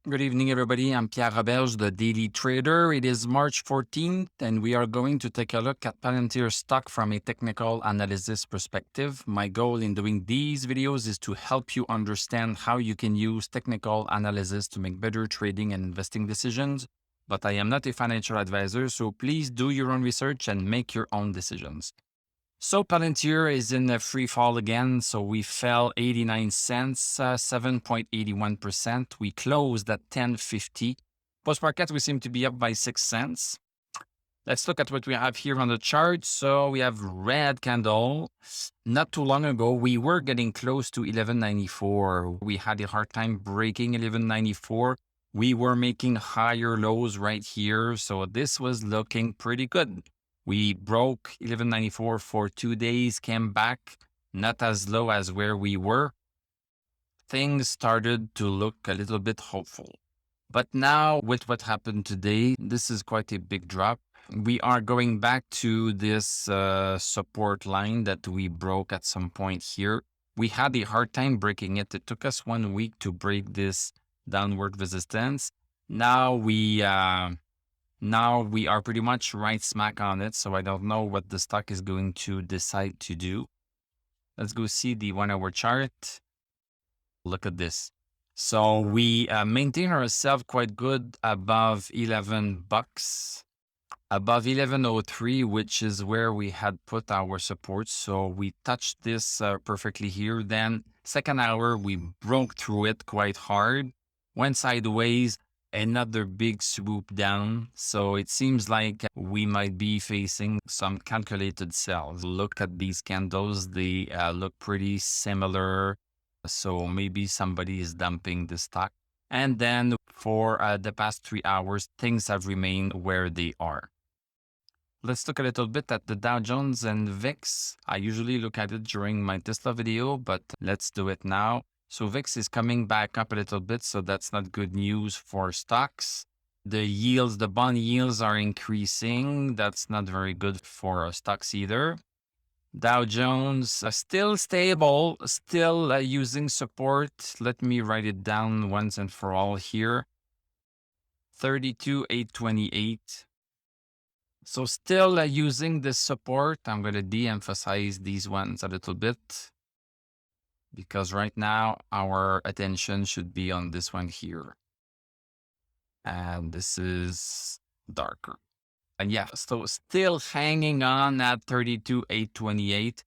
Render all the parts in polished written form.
Good evening, everybody. I'm Pierre Roberge, the Daily Trader. It is March 14th, and we are going to take a look at Palantir stock from a technical analysis perspective. My goal in doing these videos is to help you understand how you can use technical analysis to make better trading and investing decisions. But I am not a financial advisor, so please do your own research and make your own decisions. So Palantir is in a free fall again. So we fell 89 cents, 7.81%. We closed at 10.50. Post-market, we seem to be up by 6 cents. Let's look at what we have here on the chart. So we have red candle. Not too long ago, we were getting close to 11.94. We had a hard time breaking 11.94. We were making higher lows right here. So this was looking pretty good. We broke 11.94 for 2 days, came back, not as low as where we were. Things started to look a little bit hopeful. But now with what happened today, this is quite a big drop. We are going back to this support line that we broke at some point here. We had a hard time breaking it. It took us 1 week to break this downward resistance. Now we are pretty much right smack on it, so I don't know what the stock is going to decide to do. Let's go see the 1 hour chart. Look at this. So we maintain ourselves quite good above 11 bucks, above 11.03, which is where we had put our support. So we touched this perfectly here. Then second hour, we broke through it quite hard, went sideways, another big swoop down. So it seems like we might be facing some calculated sells. Look at these candles. They look pretty similar. So maybe somebody is dumping the stock. And then for the past 3 hours, things have remained where they are. Let's look a little bit at the Dow Jones and VIX. I usually look at it during my Tesla video, but let's do it now. So VIX is coming back up a little bit, so that's not good news for stocks. The yields, the bond yields are increasing. That's not very good for stocks either. Dow Jones still stable, still using support. Let me write it down once and for all here. 32,828. So still using this support. I'm going to de-emphasize these ones a little bit because right now our attention should be on this one here. And this is darker. And yeah, so still hanging on at 32,828.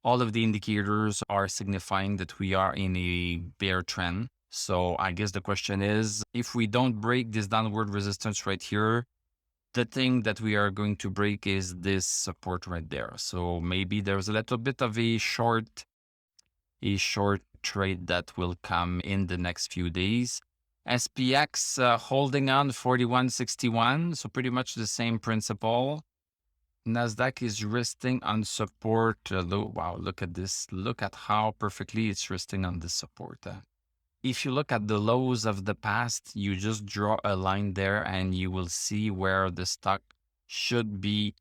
All of the indicators are signifying that we are in a bear trend. So I guess the question is, if we don't break this downward resistance right here, the thing that we are going to break is this support right there. So maybe there's a little bit of a short trade that will come in the next few days. SPX holding on 41.61, so pretty much the same principle. Nasdaq is resting on support low. Wow, look at this. Look at how perfectly it's resting on this support. If you look at the lows of the past, you just draw a line there and you will see where the stock should be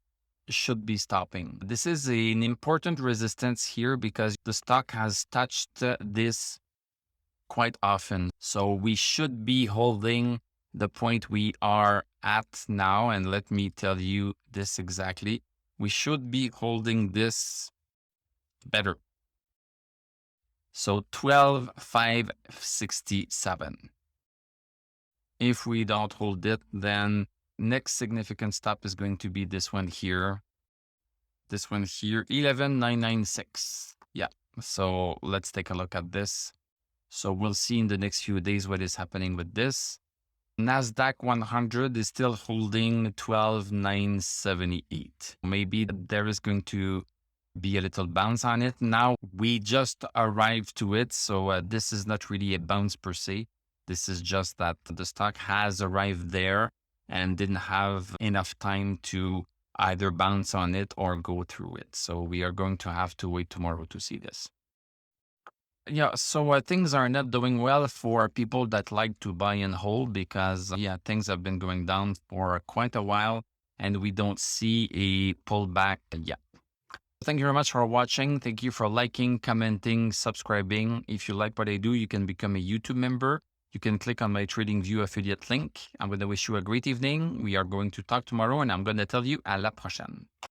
stopping. This is an important resistance here because the stock has touched this quite often. So we should be holding the point we are at now. And let me tell you this exactly. We should be holding this better. So 12,567. If we don't hold it, then next significant stop is going to be this one here. This one here, 11,996. Yeah. So let's take a look at this. So we'll see in the next few days what is happening with this. Nasdaq 100 is still holding 12,978. Maybe there is going to be a little bounce on it. Now we just arrived to it. So this is not really a bounce per se. This is just that the stock has arrived there and didn't have enough time to either bounce on it or go through it. So we are going to have to wait tomorrow to see this. Yeah, so things are not doing well for people that like to buy and hold because, things have been going down for quite a while and we don't see a pullback yet. Thank you very much for watching. Thank you for liking, commenting, subscribing. If you like what I do, you can become a YouTube member. you can click on my TradingView affiliate link. I'm going to wish you a great evening. We are going to talk tomorrow, and I'm going to tell you à la prochaine.